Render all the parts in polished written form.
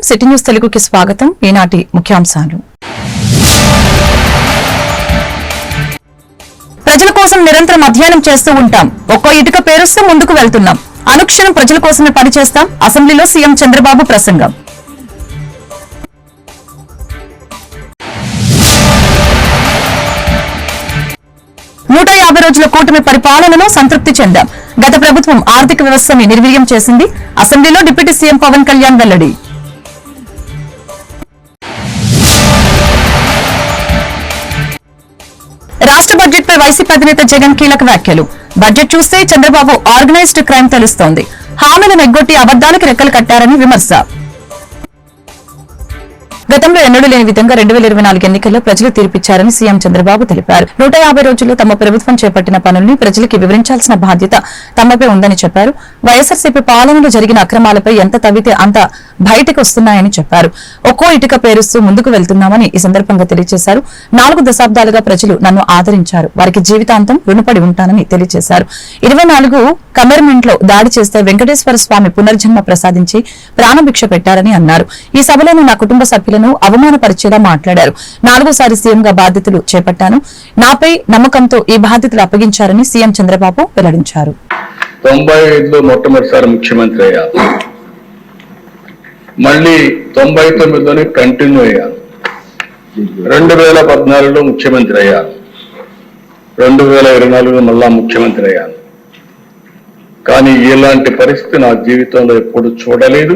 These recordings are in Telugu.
సిటీ న్యూస్ తెలుగుకి స్వాగతం. ఈనాటి ముఖ్యాంశాలు. ప్రజల కోసం నిరంతరం అధ్యయనం చేస్తూ ఉంటాం. ఒక్కో ఇటుక పేరుస్తూ ముందుకు వెళ్తున్నాం. అనుక్షణం ప్రజల కోసమే పనిచేస్తాం. అసెంబ్లీలో సీఎం చంద్రబాబు ప్రసంగం. నూట 50 రోజుల కూటమి పరిపాలనలో సంతృప్తి చెందాం. గత ప్రభుత్వం ఆర్థిక వ్యవస్థని నిర్వీర్యం చేసింది. అసెంబ్లీలో డిప్యూటీ సీఎం పవన్ కళ్యాణ్ వెల్లడి. రాష్ట్ర బడ్జెట్ పై వైసీపీ అధినేత జగన్ కీలక వ్యాఖ్యలు. బడ్జెట్ చూస్తే చంద్రబాబు ఆర్గనైజ్డ్ క్రైమ్ తెలుస్తోంది. హామీలను ఎగ్గొట్టి అబద్దాలకు రెక్కలు కట్టారని విమర్శ. గతంలో ఎన్నడూ లేని విధంగా 2024 ఎన్నికల్లో ప్రజలు తీర్పిచ్చారని సీఎం చంద్రబాబు తెలిపారు. 150 రోజుల్లో తమ ప్రభుత్వం చేపట్టిన పనుల్ని ప్రజలకి వివరించాల్సిన బాధ్యత తమపై ఉందని చెప్పారు. వైఎస్ఆర్సీపీ పాలనలో జరిగిన అక్రమాలపై ఎంత తవ్వితే అంత బయటకు వస్తున్నాయని చెప్పారు. ఒక్కో ఇటుక పేరుస్తూ ముందుకు వెళ్తున్నామని ఈ సందర్భంగా తెలియజేశారు. 4 దశాబ్దాలుగా ప్రజలు నన్ను ఆదరించారు. వారికి జీవితాంతం రుణపడి ఉంటానని తెలియజేశారు. 24 కమెర్మెంట్ లో దాడి చేస్తే వెంకటేశ్వర స్వామి పునర్జన్మ ప్రసాదించి ప్రాణభిక్ష పెట్టారని అన్నారు. ఈ సభలోని నా కుటుంబ సభ్యులను అవమానపరిచేలా మాట్లాడారు. 4సారి సీఎంగా బాధ్యతలు చేపట్టాను. నాపై నమ్మకంతో ఈ బాధ్యతలు అప్పగించారని సీఎం చంద్రబాబు వెల్లడించారు. 95లో మొట్టమొదటిసారి ముఖ్యమంత్రి అయ్యాను. మళ్ళీ 99లోనే కంటిన్యూ అయ్యాను. 2014లో ముఖ్యమంత్రి అయ్యాను. 2024లో మళ్ళా ముఖ్యమంత్రి అయ్యాను. కానీ ఇలాంటి పరిస్థితి నా జీవితంలో ఎప్పుడు చూడలేదు.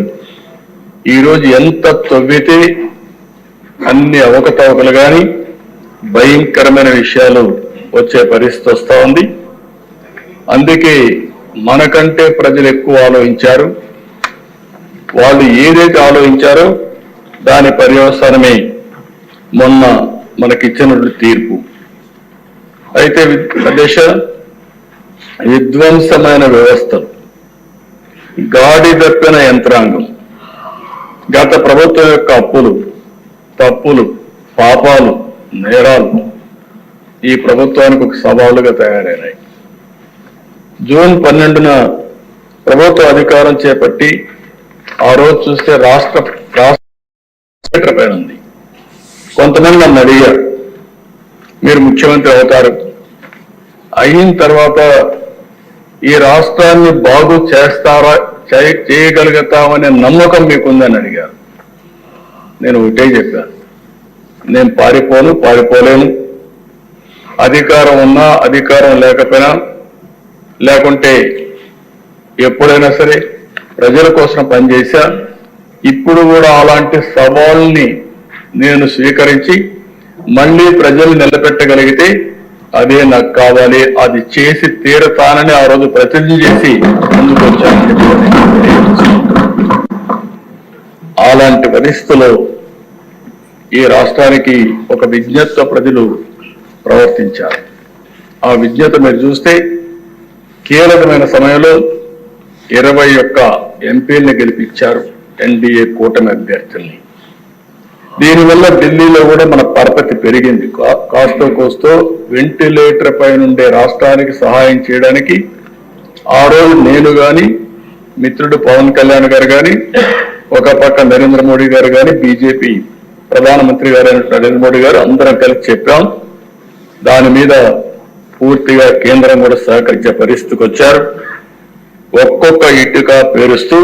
ఈరోజు ఎంత తవ్వితే అన్ని అవకతవకలు కానీ భయంకరమైన విషయాలు వచ్చే పరిస్థితి వస్తూ ఉంది. అందుకే మనకంటే ప్రజలు ఎక్కువ ఆలోచించారు. వాళ్ళు ఏదైతే ఆలోచించారో దాని పర్యవసానమే మొన్న మనకిచ్చినటువంటి తీర్పు. అయితే దేశ విధ్వంసమైన వ్యవస్థలు, గాడి తప్పిన యంత్రాంగం, గత ప్రభుత్వం యొక్క అప్పులు, తప్పులు, పాపాలు, నేరాలు ఈ ప్రభుత్వానికి ఒక సవాలుగా తయారైనాయి. జూన్ 12న ప్రభుత్వ అధికారం చేపట్టి ఆ రోజు చూస్తే రాష్ట్ర పైన ఉంది. కొంతమంది నన్ను అడిగారు, మీరు ముఖ్యమంత్రి అవుతారు, అయిన తర్వాత ఈ రాష్ట్రాన్ని బాగు చేస్తారా, చేయగలుగుతామనే నమ్మకం మీకుందని అడిగారు. నేను ఒకటే చెప్పాను, నేను పారిపోలేను. అధికారం ఉన్నా అధికారం లేకపోయినా, లేకుంటే ఎప్పుడైనా సరే ప్రజల కోసం పనిచేశా. ఇప్పుడు కూడా అలాంటి సవాల్ని నేను స్వీకరించి మళ్ళీ ప్రజలు నిలబెట్టగలిగితే అదే నాకు కావాలి, అది చేసి తీరతానని ఆ రోజు ప్రతిజ్ఞ చేసి ముందుకు వచ్చాను. అలాంటి పరిస్థితుల్లో ఈ రాష్ట్రానికి ఒక విజ్ఞతతో ప్రజలు ప్రవర్తించారు. ఆ విజ్ఞత మీరు చూస్తే కీలకమైన సమయంలో 21 ఎంపీల్ని గెలిపించారు, ఎన్డీఏ కూటమి అభ్యర్థుల్ని. దీనివల్ల ఢిల్లీలో కూడా మన పరపతి పెరిగింది. కాస్తో కోస్తో వెంటిలేటర్ పై నుండే రాష్ట్రానికి సహాయం చేయడానికి ఆ రోజు నేను కానీ, మిత్రుడు పవన్ కళ్యాణ్ గారు కానీ, ఒక పక్క నరేంద్ర మోడీ గారు కానీ, బీజేపీ ప్రధానమంత్రి గారు నరేంద్ర మోడీ గారు అందరం కలిసి చెప్పాం. దాని మీద పూర్తిగా కేంద్రం కూడా సహకరించే పరిస్థితికి వచ్చారు. ఒక్కొక్క ఇటుక పేరుస్తూ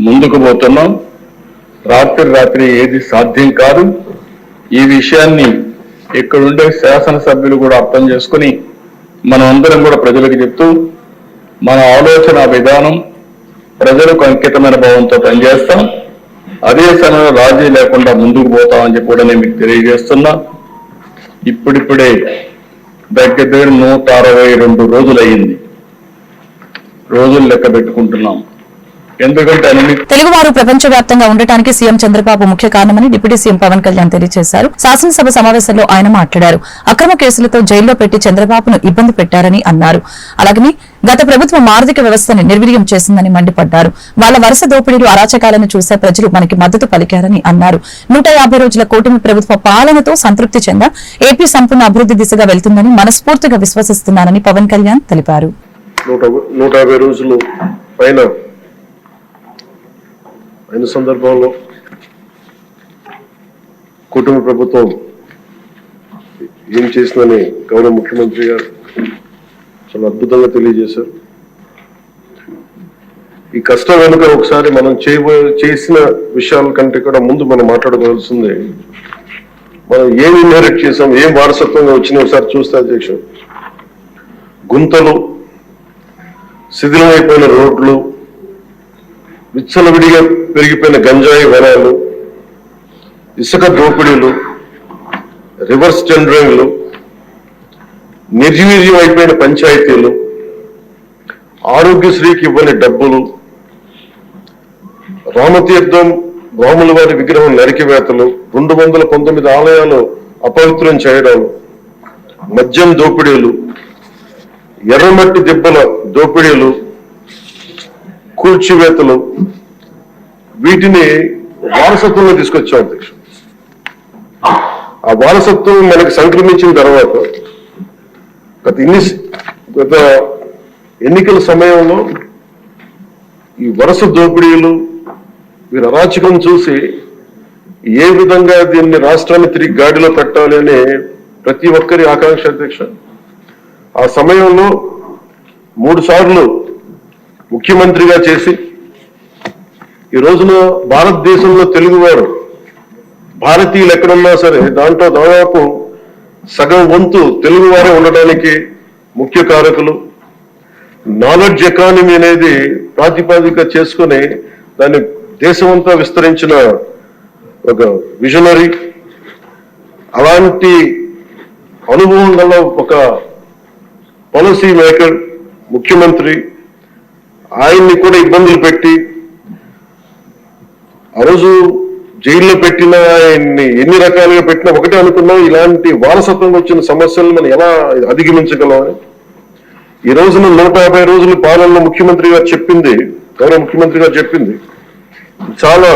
ముందుకు పోతున్నాం. రాత్రి ఏది సాధ్యం కాదు. ఈ విషయాన్ని ఇక్కడుండే శాసనసభ్యులు కూడా అర్థం చేసుకుని మనం అందరం కూడా ప్రజలకు చెప్తూ మన ఆలోచన విధానం ప్రజలకు అంకితమైన భావంతో పనిచేస్తాం. అదే సమయంలో రాజీ లేకుండా ముందుకు పోతామని చెప్పి కూడా నేను మీకు తెలియజేస్తున్నా. ఇప్పుడిప్పుడే దగ్గర 162 రోజులు అయ్యింది. రోజులు లెక్క పెట్టుకుంటున్నాం. ఎందుకంటే తెలుగువారు ప్రపంచవ్యాప్తంగా ఉండటానికి సీఎం చంద్రబాబు ముఖ్య కారణమని డిప్యూటీ సీఎం పవన్ కళ్యాణ్ తెలియజేశారు. శాసనసభ సమావేశంలో ఆయన మాట్లాడారు. అక్రమ కేసులతో జైల్లో పెట్టి చంద్రబాబును ఇబ్బంది పెట్టారని అన్నారు. అలాగని గత ప్రభుత్వం ఆర్థిక వ్యవస్థని నిర్వీర్యం చేసిందని మండిపడ్డారు. వాళ్ళ వరుస దోపిడీలు, అరాచకాలను చూసే ప్రజలు మనకి మద్దతు పలికారని అన్నారు. 150 రోజుల కూటమి ప్రభుత్వ పాలనతో సంతృప్తి చెందా ఏపీ సంపూర్ణ అభివృద్ధి దిశగా వెళ్తుందని మనస్ఫూర్తిగా విశ్వసిస్తున్నానని పవన్ కళ్యాణ్ తెలిపారు. 150 రోజులు పైన అయిన సందర్భంలో కుటుంబ ప్రభుత్వం ఏం చేసిందని గౌరవ ముఖ్యమంత్రి గారు చాలా అద్భుతంగా తెలియజేశారు. ఈ కష్టం వెనుక ఒకసారి మనం చేసిన విషయాల కంటే కూడా ముందు మనం మాట్లాడుకోవాల్సింది, మనం ఏం ఇన్హెరిట్ చేసాం, ఏం వారసత్వంగా వచ్చిన ఒకసారి చూస్తే అధ్యక్షుడు, గుంతలు, శిథిలమైపోయిన రోడ్లు, విచ్చలవిడిగా పెరిగిపోయిన గంజాయి వనాలు, ఇసుక దోపిడీలు, రివర్స్ టెండరింగ్లు, నిర్వీర్యం అయిపోయిన పంచాయతీలు, ఆరోగ్యశ్రీకి ఇవ్వని డబ్బులు, రామతీర్థం రాముల వారి విగ్రహం నరికివేతలు, 219 ఆలయాలు అపవిత్రం చేయడాలు, మద్యం దోపిడీలు, ఎర్రమట్టి దెబ్బల దోపిడీలు, కూల్చివేతలు, వీటిని వారసత్వంలో తీసుకొచ్చాం అధ్యక్ష. ఆ వారసత్వం మనకి సంక్రమించిన తర్వాత గత ఎన్నికల సమయంలో ఈ వరుస దోపిడీలు, వీరి అరాచకం చూసి ఏ విధంగా దీన్ని రాష్ట్రాన్ని తిరిగి గాడిలో పెట్టాలి అనే ప్రతి ఒక్కరి ఆకాంక్ష అధ్యక్ష. ఆ సమయంలో 3 సార్లు ముఖ్యమంత్రిగా చేసి ఈ రోజున భారతదేశంలో తెలుగువారు, భారతీయులు ఎక్కడున్నా సరే దాంట్లో దాదాపు సగం వంతు తెలుగువారే ఉండడానికి ముఖ్య కారకులు. నాలెడ్జ్ ఎకానమీ అనేది ప్రాతిపదిక చేసుకుని దాన్ని దేశమంతా విస్తరించిన ఒక విజనరీ. అలాంటి అనుభవం గల ఒక పాలసీ మేకర్ ముఖ్యమంత్రి, ఆయన్ని కూడా ఇబ్బందులు పెట్టి ఆ రోజు జైల్లో పెట్టిన, ఆయన్ని ఎన్ని రకాలుగా పెట్టినా ఒకటే అనుకున్నాం, ఇలాంటి వారసత్వంగా వచ్చిన సమస్యలను మనం ఎలా అధిగమించగలం అని. ఈ రోజున 150 రోజుల పాలనలో ముఖ్యమంత్రి గారు చెప్పింది, గౌరవ ముఖ్యమంత్రి గారు చెప్పింది చాలా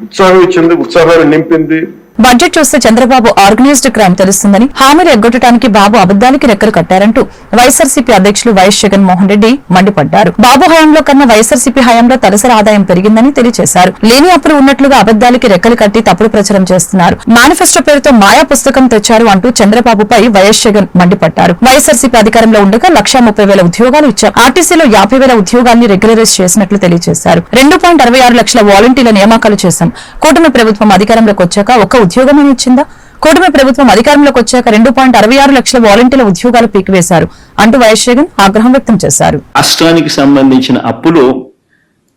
ఉత్సాహం ఇచ్చింది, ఉత్సాహాన్ని నింపింది. బడ్జెట్ చూస్తే చంద్రబాబు ఆర్గనైజ్డ్ క్రైమ్ తెలుస్తుందని, హామీలు ఎగ్గొట్టడానికి బాబు అబద్దాలకి రెక్కలు కట్టారంటూ వైఎస్ఆర్సీపీ అధ్యక్షులు వైఎస్ జగన్మోహన్ రెడ్డి మండిపడ్డారు. బాబు హయాంలో కన్నా వైఎస్ఆర్సీపీ హయాంలో తలసరి ఆదాయం పెరిగిందని తెలియజేశారు. లేని అప్పులు ఉన్నట్లుగా అబద్దాలకి రెక్కలు కట్టి తప్పుడు ప్రచారం చేస్తున్నారు. మేనిఫెస్టో పేరుతో మాయా పుస్తకం తెచ్చారు అంటూ చంద్రబాబుపై వైఎస్ జగన్ మండిపడ్డారు. వైఎస్ఆర్సీపీ అధికారంలో ఉండగా 1,30,000 ఉద్యోగాలు ఇచ్చారు. ఆర్టీసీలో 50,000 ఉద్యోగాల్ని రెగ్యులరైజ్ చేసినట్లు తెలియజేశారు. 2.66 లక్షల వాలంటీర్ల నియామకాలు చేశాం. కూటమి ప్రభుత్వం అధికారంలోకి వచ్చాక ఒక్క ఉద్యోగమని ఇచ్చిందా? కూటమి ప్రభుత్వం అధికారంలోకి వచ్చాక 2.66 లక్షల వాలంటీర్ల ఉద్యోగాలు పీకివేశారు అంటూ వైఎస్ జగన్ ఆగ్రహం వ్యక్తం చేశారు. రాష్ట్రానికి సంబంధించిన అప్పులు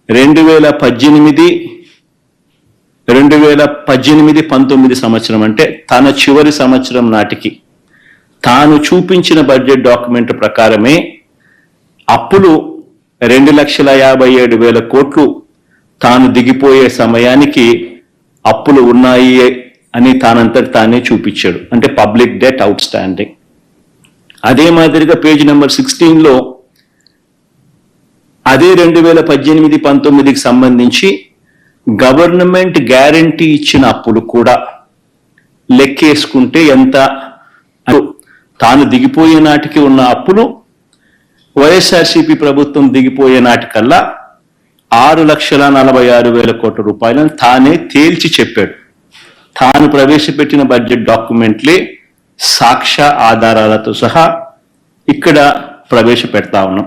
2018-19 సంవత్సరం అంటే తన చివరి సంవత్సరం నాటికి తాను చూపించిన బడ్జెట్ డాక్యుమెంట్ ప్రకారమే అప్పులు 2,57,000 కోట్లు తాను దిగిపోయే సమయానికి అప్పులు ఉన్నాయి అని తానంతటి తానే చూపించాడు. అంటే పబ్లిక్ డెట్ అవుట్ స్టాండింగ్. అదే మాదిరిగా పేజ్ నెంబర్ 16లో అదే 2018-19కి సంబంధించి గవర్నమెంట్ గ్యారంటీ ఇచ్చిన అప్పులు కూడా లెక్కేసుకుంటే ఎంత, తాను దిగిపోయే నాటికి ఉన్న అప్పులు వైఎస్ఆర్సీపీ ప్రభుత్వం దిగిపోయే నాటికల్లా 6,46,000 కోట్ల రూపాయలను తానే తేల్చి చెప్పాడు. తాను ప్రవేశపెట్టిన బడ్జెట్ డాక్యుమెంట్లే సాక్ష్య ఆధారాలతో సహా ఇక్కడ ప్రవేశపెడతా ఉన్నాం.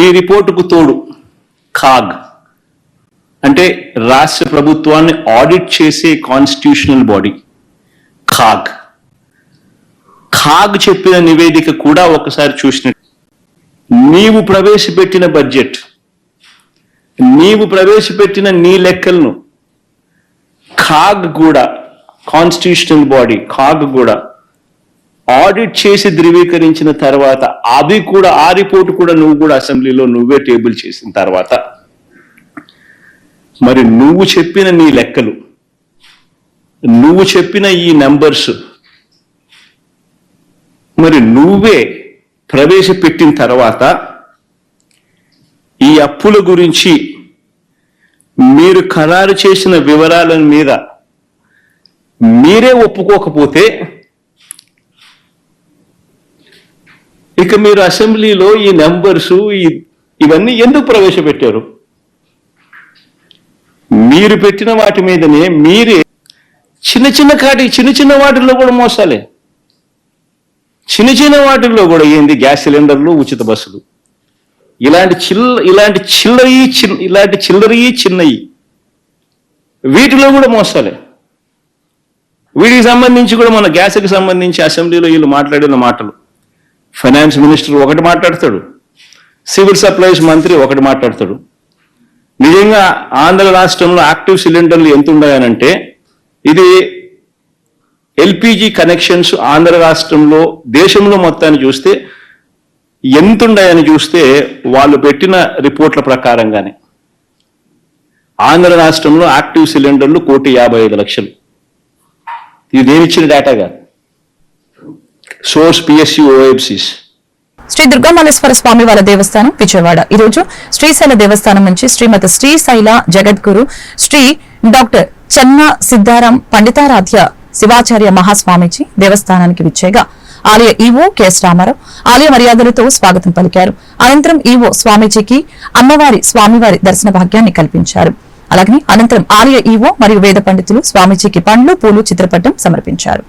ఈ రిపోర్టుకు తోడు ఖాగ్ అంటే రాష్ట్ర ప్రభుత్వాన్ని ఆడిట్ చేసే కాన్స్టిట్యూషనల్ బాడీ ఖాగ్ చెప్పిన నివేదిక కూడా ఒకసారి చూసినట్టు, నీవు ప్రవేశపెట్టిన బడ్జెట్, నీవు ప్రవేశపెట్టిన నీ లెక్కలను ఖాగ్ కూడా, కాన్స్టిట్యూషనల్ బాడీ ఖాగ్ కూడా ఆడిట్ చేసి ధృవీకరించిన తర్వాత అవి కూడా, ఆ రిపోర్ట్ కూడా నువ్వు కూడా అసెంబ్లీలో నువ్వే టేబుల్ చేసిన తర్వాత మరి నువ్వు చెప్పిన నీ లెక్కలు, నువ్వు చెప్పిన ఈ నంబర్స్ మరి నువ్వే ప్రవేశపెట్టిన తర్వాత ఈ అప్పుల గురించి మీరు ఖరారు చేసిన వివరాల మీద మీరే ఒప్పుకోకపోతే ఇక మీరు అసెంబ్లీలో ఈ నెంబర్స్ ఇవన్నీ ఎందుకు ప్రవేశపెట్టారు? మీరు పెట్టిన వాటి మీదనే మీరే చిన్న చిన్న వాటిల్లో కూడా మోసాలే. చిన్న వాటిల్లో కూడా ఏంది, గ్యాస్ సిలిండర్లు, ఉచిత బస్సులు, ఇలాంటి చిల్లరయి చిన్నయి వీటిలో కూడా మోసాలే. వీటికి సంబంధించి కూడా మన గ్యాస్కి సంబంధించి అసెంబ్లీలో వీళ్ళు మాట్లాడిన మాటలు, ఫైనాన్స్ మినిస్టర్ ఒకటి మాట్లాడతాడు, సివిల్ సప్లైస్ మంత్రి ఒకటి మాట్లాడతాడు. నిజంగా ఆంధ్ర రాష్ట్రంలో యాక్టివ్ సిలిండర్లు ఎంత ఉన్నాయనంటే, ఇది ఎల్పిజి కనెక్షన్స్ ఆంధ్ర రాష్ట్రంలో దేశంలో మొత్తాన్ని చూస్తే ఎంతుండాయని చూస్తే వాళ్ళు పెట్టిన రిపోర్ట్ల ప్రకారంగానే ఆంధ్ర రాష్ట్రంలో యాక్టివ్ సిలిండర్లు 1,55,00,000. ఇది నేను ఇచ్చిన డేటా కాదు, source PSU OFCs. Shri Durgamalleswara Swami వారి దేవస్థానం విజయవాడ ఈ రోజు శ్రీశైల దేవస్థానం నుంచి శ్రీమతి శ్రీశైల జగద్గురు శ్రీ డాక్టర్ చెన్న సిద్ధారాం పండితారాధ్య శివాచార్య మహాస్వామీజీ దేవస్థానానికి విచ్చేగా ఆలయ ఈవో కెఎస్ రామారావు ఆలయ మర్యాదలతో స్వాగతం పలికారు. అనంతరం ఈవో స్వామీజీకి అమ్మవారి స్వామివారి దర్శన భాగ్యాన్ని కల్పించారు. అలాగే అనంతరం ఆలయ ఈవో మరియు వేద పండితులు స్వామీజీకి పండ్లు, పూలు, చిత్రపటం సమర్పించారు.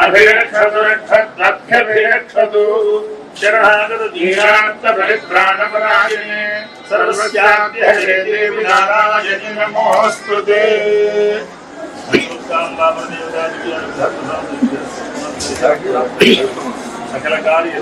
అభిరక్షతు శరణాగత ధీరాత్త పరిత్రాణపరాయణే సర్వస్యాద్యహరే దేవి నారాయణి నమోస్తుతే. సకల కార్య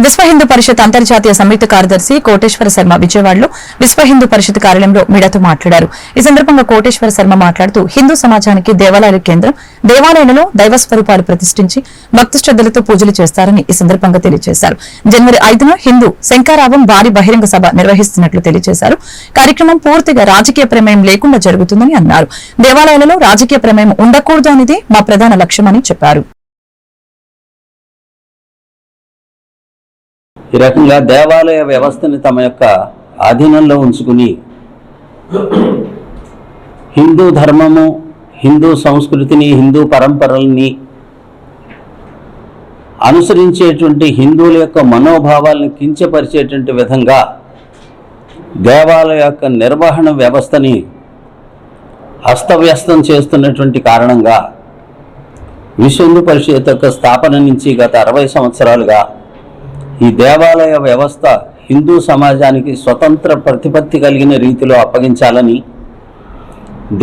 విశ్వ హిందూ పరిషత్ అంతర్జాతీయ సంయుక్త కార్యదర్శి కోటేశ్వర శర్మ విజయవాడలో విశ్వ హిందూ పరిషత్ కార్యాలయంలో మీడియాతో మాట్లాడారు. ఈ సందర్భంగా కోటేశ్వర శర్మ మాట్లాడుతూ హిందూ సమాజానికి దేవాలయాల కేంద్రం, దేవాలయాలలో దైవ స్వరూపాలు ప్రతిష్ఠించి భక్తి శ్రద్దలతో పూజలు చేస్తారని ఈ సందర్భంగా తెలియజేశారు. జనవరి 5న హిందూ శంకారావం భారీ బహిరంగ సభ నిర్వహిస్తున్నట్లు తెలియజేశారు. కార్యక్రమం పూర్తిగా రాజకీయ ప్రమేయం లేకుండా జరుగుతుందని అన్నారు. దేవాలయాలలో రాజకీయ ప్రమేయం ఉండకూడదు అనేది మా ప్రధాన లక్ష్యమని చెప్పారు. ఈ రకంగా దేవాలయ వ్యవస్థని తమ యొక్క ఆధీనంలో ఉంచుకుని హిందూ ధర్మము, హిందూ సంస్కృతిని, హిందూ పరంపరల్ని అనుసరించేటువంటి హిందువుల యొక్క మనోభావాలను కించపరిచేటువంటి విధంగా దేవాలయ యొక్క నిర్వహణ వ్యవస్థని అస్తవ్యస్తం చేస్తున్నటువంటి కారణంగా విశ్వ హిందూ పరిషత్ యొక్క స్థాపన నుంచి గత 60 సంవత్సరాలుగా ఈ దేవాలయ వ్యవస్థ హిందూ సమాజానికి స్వతంత్ర ప్రతిపత్తి కలిగిన రీతిలో అప్పగించాలని,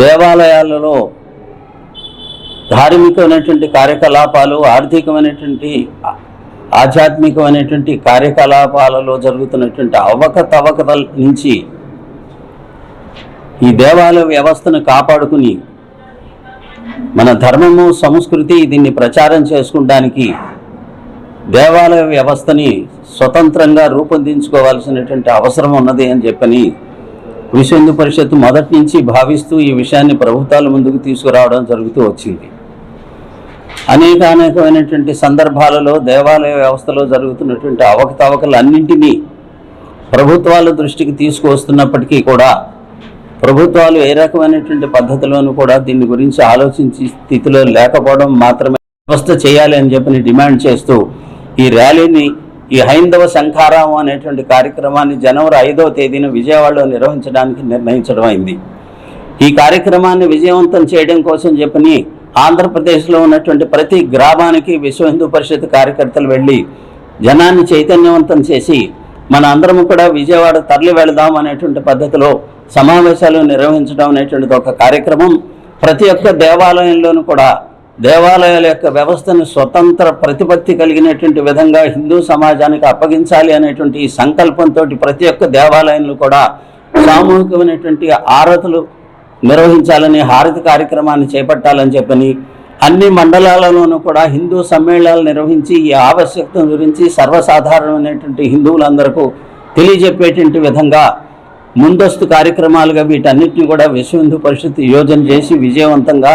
దేవాలయాలలో ధార్మికమైనటువంటి కార్యకలాపాలు, ఆర్థికమైనటువంటి ఆధ్యాత్మికమైనటువంటి కార్యకలాపాలలో జరుగుతున్నటువంటి అవకతవకల నుంచి ఈ దేవాలయ వ్యవస్థను కాపాడుకుని మన ధర్మము సంస్కృతి దీన్ని ప్రచారం చేసుకోవడానికి దేవాలయ వ్యవస్థని స్వతంత్రంగా రూపొందించుకోవాల్సినటువంటి అవసరం ఉన్నది అని చెప్పని విశ్వ హిందూ పరిషత్ మొదటి నుంచి భావిస్తూ ఈ విషయాన్ని ప్రభుత్వాల ముందుకు తీసుకురావడం జరుగుతూ వచ్చింది. అనేకమైనటువంటి సందర్భాలలో దేవాలయ వ్యవస్థలో జరుగుతున్నటువంటి అవకతవకలన్నింటినీ ప్రభుత్వాల దృష్టికి తీసుకువస్తున్నప్పటికీ కూడా ప్రభుత్వాలు ఏ రకమైనటువంటి పద్ధతిలోనూ కూడా దీని గురించి ఆలోచించే స్థితిలో లేకపోవడం మాత్రమే వ్యవస్థ చేయాలి అని చెప్పి డిమాండ్ చేస్తూ ఈ ర్యాలీని, ఈ హైందవ శంఖారావం అనేటువంటి కార్యక్రమాన్ని జనవరి 5వ తేదీన విజయవాడలో నిర్వహించడానికి నిర్ణయించడం అయింది. ఈ కార్యక్రమాన్ని విజయవంతం చేయడం కోసం చెప్పని ఆంధ్రప్రదేశ్లో ఉన్నటువంటి ప్రతి గ్రామానికి విశ్వ హిందూ పరిషత్ కార్యకర్తలు వెళ్ళి జనాన్ని చైతన్యవంతం చేసి మన అందరము కూడా విజయవాడ తరలి వెళదాం అనేటువంటి పద్ధతిలో సమావేశాలు నిర్వహించడం అనేటువంటిది ఒక కార్యక్రమం. ప్రతి ఒక్క దేవాలయంలోనూ కూడా దేవాలయాల యొక్క వ్యవస్థను స్వతంత్ర ప్రతిపత్తి కలిగినటువంటి విధంగా హిందూ సమాజానికి అప్పగించాలి అనేటువంటి ఈ సంకల్పంతో ప్రతి ఒక్క దేవాలయంలో కూడా సామూహికమైనటువంటి ఆరతులు నిర్వహించాలని, హారతి కార్యక్రమాన్ని చేపట్టాలని చెప్పని అన్ని మండలాలలోనూ కూడా హిందూ సమ్మేళనాలు నిర్వహించి ఈ ఆవశ్యకత గురించి సర్వసాధారణమైనటువంటి హిందువులందరికీ తెలియజెప్పేటువంటి విధంగా ముందస్తు కార్యక్రమాలుగా వీటన్నిటిని కూడా విశ్వ హిందూ పరిషత్ యోజన చేసి విజయవంతంగా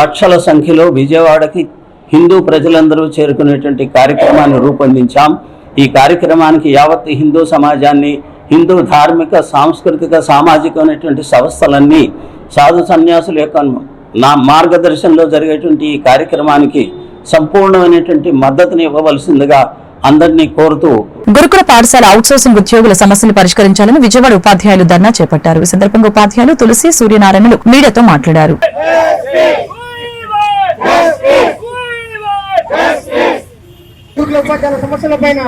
లక్షల సంఖ్యలో విజయవాడకి హిందూ ప్రజలందరూ చేరుకునేటువంటి కార్యక్రమాన్ని రూపొందించాం. ఈ కార్యక్రమానికి యావత్ హిందూ సమాజాన్ని, హిందూ ధార్మిక, సాంస్కృతిక, సామాజికమైనటువంటి సంస్థలన్నీ సాధు సన్యాసుల యొక్క నా మార్గదర్శనంలో జరిగేటువంటి ఈ కార్యక్రమానికి సంపూర్ణమైనటువంటి మద్దతుని ఇవ్వవలసిందిగా అందరినీ కోరుతూ గురుకుల పాఠశాల అవుట్సోర్సింగ్ ఉద్యోగుల సమస్యలు పరిష్కరించాలని విజయవాడ ఉపాధ్యాయులు ధర్నా చేపట్టారు. ఈ సందర్భంగా ఉపాధ్యాయులు తులసి, సూర్యనారాయణలు మీడియాతో మాట్లాడారు. గురుకుల ఉపాధ్యాయుల సమస్యలపైన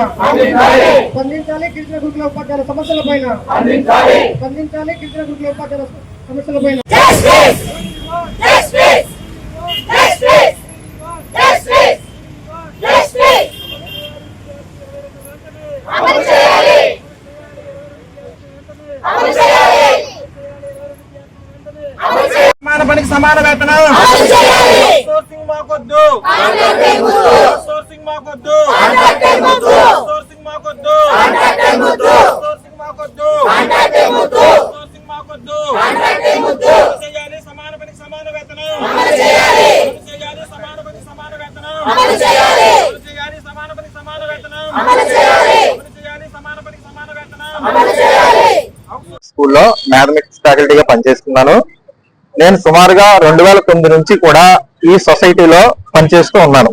స్పందించాలి. గిరిజన గురుకుల ఉపాధ్యాయుల సమస్యలపైన స్పందించాలి. గిరిజన గురుకుల ఉపాధ్యాయుల సమస్యలపైన సమాన పనికి సమాన వేతనం. సోర్సింగ్ మాకొద్దు, సోర్సింగ్ మాకొద్దు, సోర్సింగ్ మాకొద్దు, సోర్సింగ్ మాకొద్దు, సోర్సింగ్ మాకొద్దు. చేయాలి సమాన పనికి సమాన వేతనం. చేయాలి సమాన పనికి సమాన వేతనం. చేయాలి సమాన పనికి సమాన వేతనం. చేయాలి సమాన పనికి సమాన వేతనం. స్కూల్లో మ్యాథమెటిక్స్ ఫ్యాకల్టీగా పనిచేస్తున్నాను. నేను సుమారుగా 2009 నుంచి కూడా ఈ సొసైటీలో పనిచేస్తూ ఉన్నాను.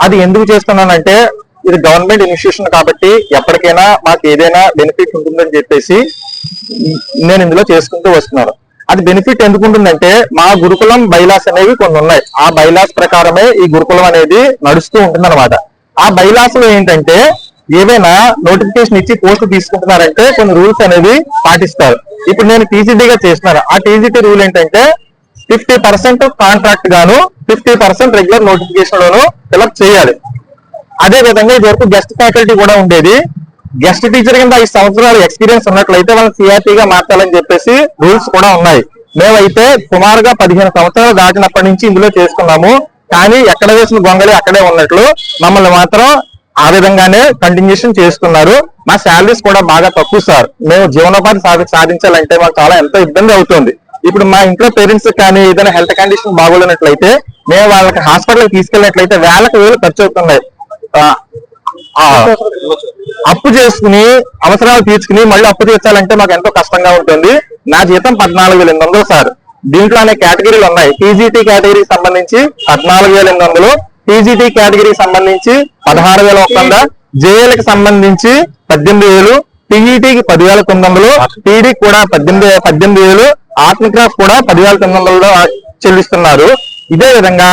అది ఎందుకు చేస్తున్నానంటే ఇది గవర్నమెంట్ ఇన్స్టిట్యూషన్ కాబట్టి ఎప్పటికైనా మాకు ఏదైనా బెనిఫిట్ ఉంటుందని చెప్పేసి నేను ఇందులో చేసుకుంటూ వస్తున్నాను. అది బెనిఫిట్ ఎందుకు ఉంటుందంటే మా గురుకులం బైలాస్ అనేవి కొన్ని ఉన్నాయి. ఆ బైలాస్ ప్రకారమే ఈ గురుకులం అనేది నడుస్తూ ఉంటుందన్నమాట. ఆ బైలాస్ లో ఏంటంటే ఏవైనా నోటిఫికేషన్ ఇచ్చి పోస్ట్ తీసుకుంటున్నారంటే కొన్ని రూల్స్ అనేవి పాటిస్తారు. ఇప్పుడు నేను టీజీడీగా చేస్తున్నాను. ఆ టీజీటీ రూల్ ఏంటంటే 50% కాంట్రాక్ట్ గాను 50% రెగ్యులర్ నోటిఫికేషన్ లోను ఫిలప్ చేయాలి. అదే విధంగా ఇది వరకు గెస్ట్ ఫ్యాకల్టీ కూడా ఉండేది. గెస్ట్ టీచర్ కింద 5 సంవత్సరాలు ఎక్స్పీరియన్స్ ఉన్నట్లయితే వాళ్ళని సిఆర్టీగా మార్చాలని చెప్పేసి రూల్స్ కూడా ఉన్నాయి. మేమైతే సుమారుగా 15 సంవత్సరాలు దాటినప్పటి నుంచి ఇందులో చేసుకున్నాము. కానీ ఎక్కడ వేసిన గొంగళి అక్కడే ఉన్నట్లు మమ్మల్ని మాత్రం ఆ విధంగానే కంటిన్యూషన్ చేస్తున్నారు. మా శాలరీస్ కూడా బాగా తక్కువ సార్. మేము జీవనోపాధి సాధించాలంటే మాకు చాలా ఎంతో ఇబ్బంది అవుతుంది. ఇప్పుడు మా ఇంట్లో పేరెంట్స్ కానీ ఏదైనా హెల్త్ కండిషన్ బాగోలేనట్లయితే మేము వాళ్ళకి హాస్పిటల్కి తీసుకెళ్ళినట్లయితే వేలకు వేలు ఖర్చు అవుతున్నాయి. అప్పు చేసుకుని అవసరాలు తీర్చుకుని మళ్ళీ అప్పు తీర్చాలంటే మాకు ఎంతో కష్టంగా ఉంటుంది. నా జీతం 14,800 సార్. దీంట్లో అనే కేటగిరీలు ఉన్నాయి. టీజీటీ కేటగిరీకి సంబంధించి 14,800, టీజీటీ కేటగిరీకి సంబంధించి 16,100, జేఏలకి సంబంధించి 18,000, టీఈటీకి 10,900, టీడీ కూడా 18,000, ఆత్మక్రాఫ్ట్ కూడా 10,900 చెల్లిస్తున్నారు. ఇదే విధంగా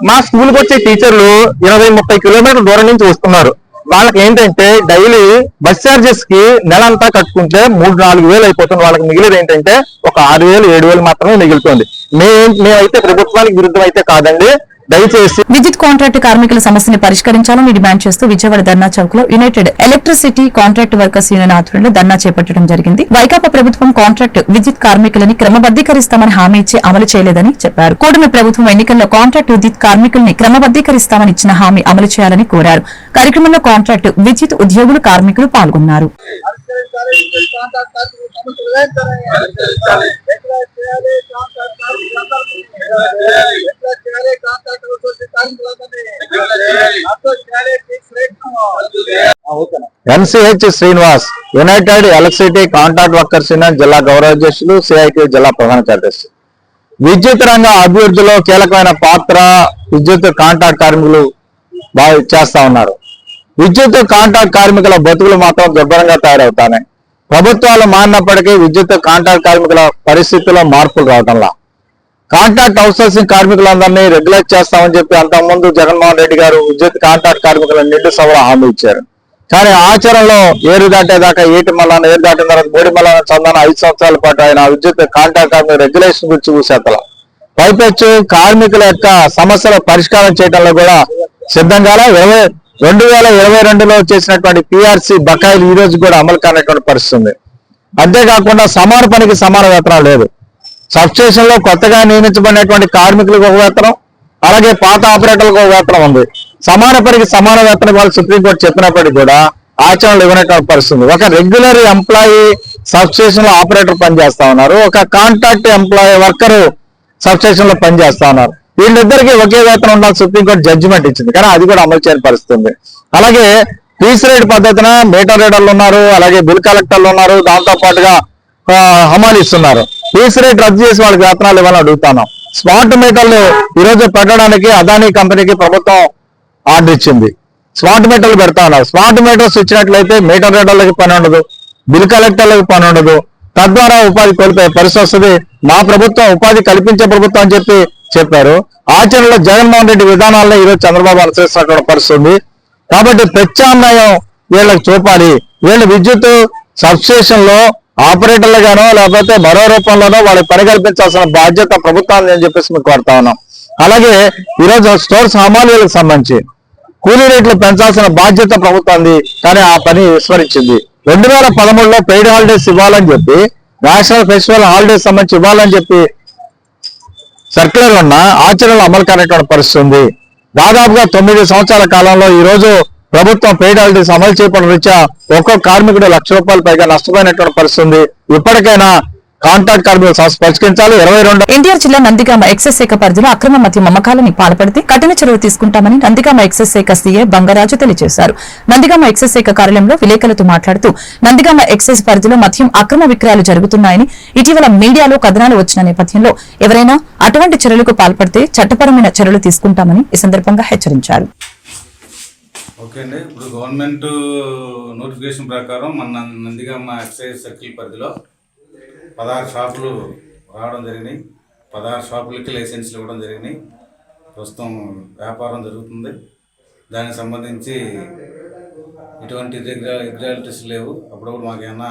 మా స్కూల్కి వచ్చే టీచర్లు 20-30 కిలోమీటర్ల దూరం నుంచి వస్తున్నారు. వాళ్ళకి ఏంటంటే డైలీ బస్ ఛార్జెస్ కి నెలంతా కట్టుకుంటే 3-4 వేలు అయిపోతుంది. వాళ్ళకి మిగిలిది ఏంటంటే ఒక 6,000-7,000 మాత్రమే మిగులుతుంది. మేమైతే ప్రభుత్వానికి విరుద్ధం అయితే కాదండి. దయచేసి విద్యుత్ కాంట్రాక్టు కార్మికుల సమస్యని పరిష్కరించాలని డిమాండ్ చేస్తూ విజయవాడ ధర్నా చౌక్ లో United electricity contract workers union ఆధ్వర్యంలో ధర్నా చేపట్టడం జరిగింది. వైకాపా ప్రభుత్వం కాంట్రాక్ట్ విద్యుత్ కార్మికులని క్రమబద్దీకరిస్తామని హామీ ఇచ్చి అమలు చేయలేదని చెప్పారు. కూటమి ప్రభుత్వం ఎన్నికల్లో కాంట్రాక్ట్ విద్యుత్ కార్మికుల్ని క్రమబద్దీకరిస్తామని ఇచ్చిన హామీ అమలు చేయాలని కోరారు. కార్యక్రమంలో కాంట్రాక్ట్ విద్యుత్ ఉద్యోగులు కార్మికులు పాల్గొన్నారు. NCH Srinivas, United electricity contract workers union జిల్లా గౌరవాధ్యక్షులు, సిఐటి జిల్లా ప్రధాన కార్యదర్శి. విద్యుత్ రంగ అభివృద్ధిలో కీలకమైన పాత్ర విద్యుత్ కాంట్రాక్ట్ కార్మికులు బాగా చేస్తా ఉన్నారు. విద్యుత్ కాంట్రాక్ట్ కార్మికుల బతుకులు మాత్రం దుర్భరంగా తయారవుతాయి. ప్రభుత్వాలు మారినప్పటికీ విద్యుత్ కాంట్రాక్ట్ కార్మికుల పరిస్థితుల్లో మార్పులు రావడంలా కాంట్రాక్ట్ అవుట్సోర్సింగ్ కార్మికులందరినీ రెగ్యులేట్ చేస్తామని చెప్పి అంతకుముందు జగన్మోహన్ రెడ్డి గారు విద్యుత్ కాంట్రాక్ట్ కార్మికుల నిండు సభలో హామీ ఇచ్చారు. కానీ ఆచరణలో ఏరు దాటేదాకా ఏటి మల్లాన, ఏరు దాటిన తర్వాత మూడి మల్లాన చందాన 5 సంవత్సరాల పాటు ఆయన విద్యుత్ కాంట్రాక్ట్ కార్మికుల రెగ్యులేషన్ గురించి చూసేతల పైపెచ్చు కార్మికుల యొక్క సమస్యల పరిష్కారం చేయడంలో కూడా సిద్ధంగా 2022లో చేసినటువంటి పిఆర్సీ బకాయిలు ఈ రోజు కూడా అమలు కానటువంటి పరిస్థితి ఉంది. అంతేకాకుండా సమాన పనికి సమాన వేతనం లేదు. సబ్స్టేషన్ లో కొత్తగా నియమించబడినటువంటి కార్మికులకు ఒక వేతనం, అలాగే పాత ఆపరేటర్లకు ఒక వేతనం ఉంది. సమాన పనికి సమాన వేతనం వాళ్ళు సుప్రీంకోర్టు చెప్పినప్పటికీ కూడా ఆచరణలో ఇవ్వనటువంటి పరిస్థితి. ఒక రెగ్యులర్ ఎంప్లాయీ సబ్స్టేషన్ లో ఆపరేటర్ పనిచేస్తా ఉన్నారు, ఒక కాంట్రాక్ట్ ఎంప్లాయీ వర్కర్ సబ్స్టేషన్ లో పనిచేస్తా ఉన్నారు. వీళ్ళిద్దరికీ ఒకే వేతనం ఉండాలి సుప్రీంకోర్టు జడ్జిమెంట్ ఇచ్చింది, కానీ అది కూడా అమలు చేయని పరిస్థితి ఉంది. అలాగే పీస్ రేట్ పద్ధతిన మీటర్ రీడర్లు ఉన్నారు, అలాగే బిల్ కలెక్టర్లు ఉన్నారు, దాంతో పాటుగా హమాలిస్తున్నారు. పీస్ రేట్ రద్దు చేసి వాళ్ళకి వేతనాలు ఇవ్వాలని అడుగుతున్నాం. స్మార్ట్ మీటర్లు ఈ రోజు పెట్టడానికి అదానీ కంపెనీకి ప్రభుత్వం ఆర్డర్ ఇచ్చింది. స్మార్ట్ మీటర్లు పెడతా ఉన్నారు. స్మార్ట్ మీటర్స్ ఇచ్చినట్లయితే మీటర్ రీడర్లకి పని ఉండదు, బిల్ కలెక్టర్లకు పని ఉండదు, తద్వారా ఉపాధి కోల్పోయే పరిస్థితి వస్తుంది. మా ప్రభుత్వం ఉపాధి కల్పించే ప్రభుత్వం అని చెప్పారు. ఆచరణలో జగన్మోహన్ రెడ్డి విధానాలను ఈరోజు చంద్రబాబు అనుసరిస్తున్నటువంటి పరిస్థితి ఉంది. కాబట్టి ప్రత్యామ్నాయం వీళ్ళకి చూపాలి. వీళ్ళు విద్యుత్ సబ్స్టేషన్ లో ఆపరేటర్లు గానో లేకపోతే మరో రూపంలోనో వాళ్ళకి పని కల్పించాల్సిన బాధ్యత ప్రభుత్వాన్ని అని చెప్పేసి మీకు కోరుతా ఉన్నాం. అలాగే ఈరోజు స్టోర్స్ హమాలీలకు సంబంధించి కూలీ రేట్లు పెంచాల్సిన బాధ్యత ప్రభుత్వాన్ని, కానీ ఆ పని విస్మరించింది. 2013లో పెయిడ్ హాలిడేస్ ఇవ్వాలని చెప్పి, నేషనల్ ఫెస్టివల్ హాలిడేస్ సంబంధించి ఇవ్వాలని చెప్పి సర్క్యులర్ ఉన్న ఆచరణలో అమలు కానటువంటి పరిస్థితి ఉంది. దాదాపుగా 9 సంవత్సరాల కాలంలో ఈ రోజు ప్రభుత్వం పెయిడ్ హాలిడేస్ అమలు చేయడం రీత్యా ఒక్కో కార్మికుడు ₹1,00,000 పైగా నష్టపోయినటువంటి పరిస్థితి ఉంది. ఇప్పటికైనా కాంట్రాక్ట్ కార్మికుల సమస్య పరిష్కరించాలి. 22 ఎన్టీఆర్ జిల్లా నందిగామ ఎక్సైజ్ శాఖ పరిధిలో అక్రమ మద్యం అమ్మకాలని పాల్పడితే కఠిన చర్యలు తీసుకుంటామని నందిగామ ఎక్సైజ్ శాఖ సీఏ బంగరాజు తెలియజేశారు. నందిగామ ఎక్సైజ్ శాఖ కార్యాలయంలో విలేకరులతో మాట్లాడుతూ నందిగామ ఎక్సైజ్ పరిధిలో మద్యం అక్రమ విక్రయాలు జరుగుతున్నాయని, ఇటీవల మీడియాలో కథనాలు వచ్చిన నేపథ్యంలో ఎవరైనా అటువంటి చర్యలకు పాల్పడితే చట్టపరమైన చర్యలు తీసుకుంటామని ఈ సందర్భంగా హెచ్చరించారు. ఓకే అండి, ఇప్పుడు గవర్నమెంట్ నోటిఫికేషన్ ప్రకారం మన నందిగామ ఎక్సైజ్ సర్కిల్ పరిధిలో 16 షాపులు రావడం జరిగినాయి. 16 షాపులకి లైసెన్స్లు ఇవ్వడం జరిగినాయి. ప్రస్తుతం వ్యాపారం జరుగుతుంది. దానికి సంబంధించి ఎటువంటి ఇర్రెగ్యులారిటీస్ లేవు. అప్పుడప్పుడు మాకు ఏమైనా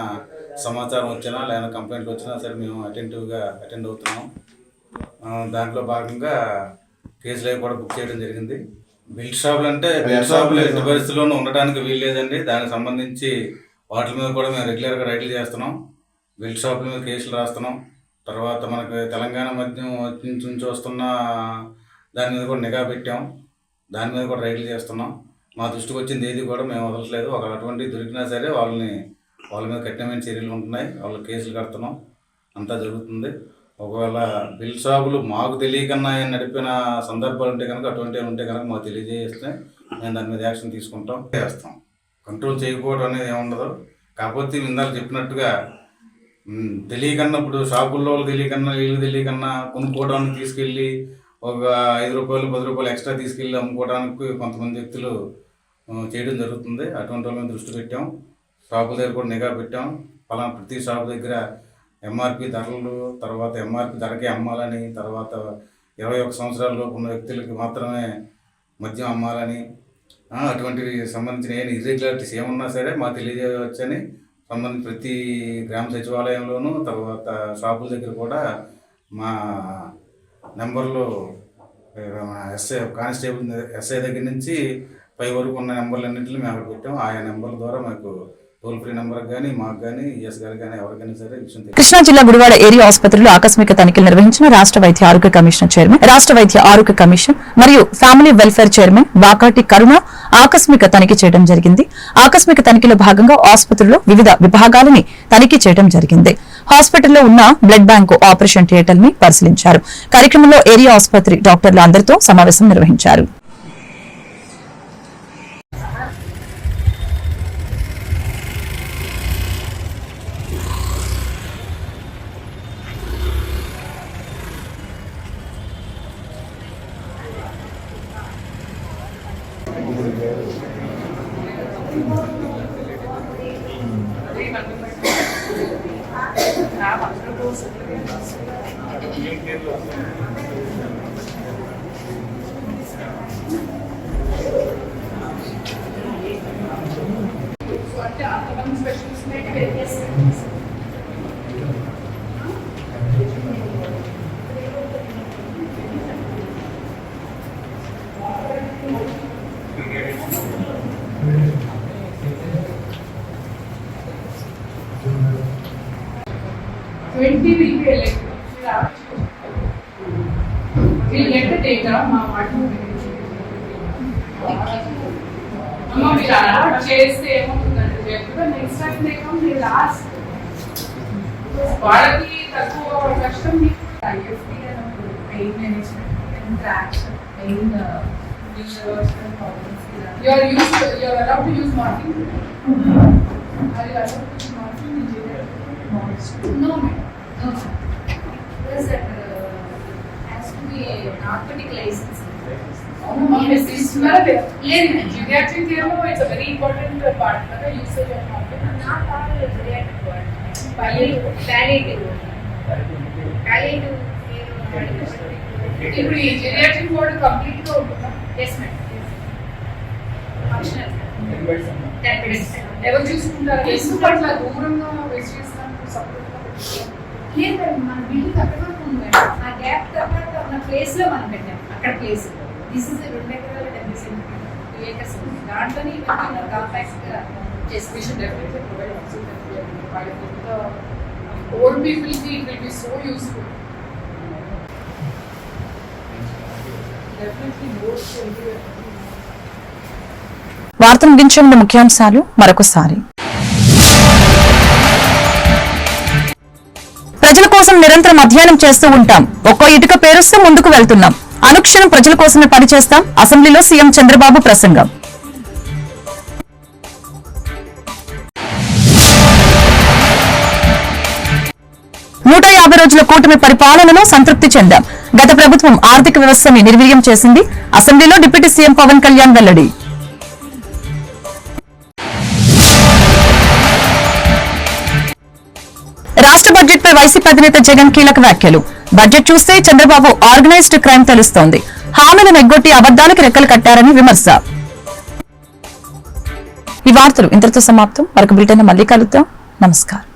సమాచారం వచ్చినా లేదా కంప్లైంట్లు వచ్చినా సరే మేము అటెండ్ అవుతున్నాం. దాంట్లో భాగంగా కేసులు అవి కూడా బుక్ చేయడం జరిగింది. బిల్ షాపులు అంటే బిల్ షాపులు ఎట్టి పరిస్థితుల్లోనూ ఉండడానికి వీల్లేదండి. దానికి సంబంధించి వాటి మీద కూడా మేము రెగ్యులర్గా రైడ్లు చేస్తున్నాం. బిల్ షాపుల మీద కేసులు రాస్తున్నాం. తర్వాత మనకు తెలంగాణ మద్యం నుంచి వస్తున్న దాని మీద కూడా నిఘా పెట్టాం. దాని మీద కూడా రైడ్లు చేస్తున్నాం. మా దృష్టికి వచ్చింది ఏది కూడా మేము వదలట్లేదు. ఒకవేళ అటువంటి దొరికినా సరే వాళ్ళ మీద కఠినమైన చర్యలు ఉంటున్నాయి. వాళ్ళకి కేసులు కడుతున్నాం. అంతా జరుగుతుంది. ఒకవేళ బిల్ షాపులు మాకు తెలియకన్నా నడిపిన సందర్భాలు ఉంటే కనుక, అటువంటివి ఉంటే కనుక మాకు తెలియజేస్తే మేము దాని మీద యాక్షన్ చేస్తాం. కంట్రోల్ చేయకపోవడం అనేది ఏముండదు. కాకపోతే ఇందాక చెప్పినట్టుగా తెలియకన్నా, ఇప్పుడు షాపుల్లో తెలియకన్నా, వీళ్ళు తెలియకన్నా కొనుక్కోవడానికి తీసుకెళ్ళి ఒక ₹5, ₹10 ఎక్స్ట్రా తీసుకెళ్ళి అమ్ముకోవడానికి కొంతమంది వ్యక్తులు చేయడం జరుగుతుంది. అటువంటి వాళ్ళ మీద దృష్టి పెట్టాం. షాపుల దగ్గర కూడా నిఘా పెట్టాం. పలానా ప్రతి షాపు దగ్గర ఎంఆర్పి ధరలు, తర్వాత ఎంఆర్పి ధరకే అమ్మాలని, తర్వాత 21 సంవత్సరాల లోపు ఉన్న వ్యక్తులకి మాత్రమే మద్యం అమ్మాలని, అటువంటివి సంబంధించిన ఇర్రెగ్యులారిటీస్ ఏమన్నా సరే మాకు తెలియజేయవచ్చని సంబంధించి ప్రతి గ్రామ సచివాలయంలోనూ, తర్వాత షాపుల దగ్గర కూడా మా నెంబర్లో ఎస్ఐ కానిస్టేబుల్ ఎస్ఐ దగ్గర నుంచి పై వరకు ఉన్న నెంబర్లన్నింటినీ మేము అక్కడ పెట్టాము. ఆయా నెంబర్ల ద్వారా మాకు టోల్ ఫ్రీ నెంబర్ కానీ మాకు కానీ ఈఎస్ గారు కానీ ఎవరికైనా సరే విషయం కృష్ణా జిల్లా గుడివాడ ఏరియా ఆసుపత్రిలో ఆకస్మిక తనిఖీలు నిర్వహించిన రాష్ట్ర వైద్య ఆరోగ్య కమిషన్ చైర్మన్, రాష్ట్ర వైద్య ఆరోగ్య కమిషన్ మరియు ఫ్యామిలీ వెల్ఫేర్ చైర్మన్ వాకాటి కరుణ ఆకస్మిక తనిఖీ చేయడం జరిగింది. ఆకస్మిక తనిఖీలో భాగంగా ఆసుపత్రిలో వివిధ విభాగాలని తనిఖీ చేయడం జరిగింది. హాస్పిటల్లో ఉన్న బ్లడ్ బ్యాంకు, ఆపరేషన్ థియేటర్ ని పరిశీలించారు. కార్యక్రమంలో ఏరియా ఆసుపత్రి డాక్టర్లు అందరితో సమావేశం నిర్వహించారు. Will be elected. We'll get the data. Chase next time they come, they'll ask. Bharati takuva custom IFP and pain management, interaction, pain universal problems. You're allowed to use morphine. Are you allowed to use morphine? No, ma'am. No, ma'am. Because that has to be a narcotic license. It's not a geriatric care. It's a very important part of the usage of morphine. Not all geriatric part. Palliative. ఇప్పుడు ఈ geriatric ward complete గా ఉంటుందా? Yes, ma'am. Functional. 10%. ఎవరు చూసుకుంటారు? ఎందుకు అట్లా దూరంగా వేస్ట్ చేస్తాను? లేదు మన బిల్లు తక్కువ ఉంది. ఆ గ్యాప్ తర్వాత ఉన్న ప్లేస్ లో మనం పెట్టాం. అక్కడ ప్లేస్ దిస్ ఇస్ 2 ఎకరాల 70 సెంటీమీటర్ 2 acres ఉంది. దాంట్లోనే ఇవన్నీ కాంపాక్ట్ గా చేసి డెఫినెట్లీ ప్రొవైడ్ అవుతుంది. ఓల్డ్ పీపుల్ కి it will be so useful. Definitely boards వార్త ముగించే ముందు ముఖ్యాంశాలు మరొకసారి. ప్రజల కోసం నిరంతరం అధ్యయనం చేస్తూ ఉంటాం. ఒక్కో ఇటుక పేరుస్తూ ముందుకు వెళ్తున్నాం. అనుక్షణం ప్రజల కోసమే పనిచేస్తాం. అసెంబ్లీలో సీఎం చంద్రబాబు ప్రసంగం. నూట 50 రోజుల కూటమి పరిపాలనలో సంతృప్తి చెందాం. గత ప్రభుత్వం ఆర్థిక వ్యవస్థని నిర్వీర్యం చేసింది. అసెంబ్లీలో డిప్యూటీ సీఎం పవన్ కళ్యాణ్ వెల్లడి. రాష్ట్ర బడ్జెట్ పై వైసీపీ అధినేత జగన్ కీలక వ్యాఖ్యలు. బడ్జెట్ చూస్తే చంద్రబాబు ఆర్గనైజ్డ్ క్రైమ్ తెలుస్తోంది. హామీలను ఎగ్గొట్టి అబద్దాలకు రెక్కలు కట్టారని విమర్శ. ఈ వార్తలు ఇంతటితో సమాప్తం. మరొక బులెటిన్ మళ్ళీ కలుద్దాం. నమస్కారం.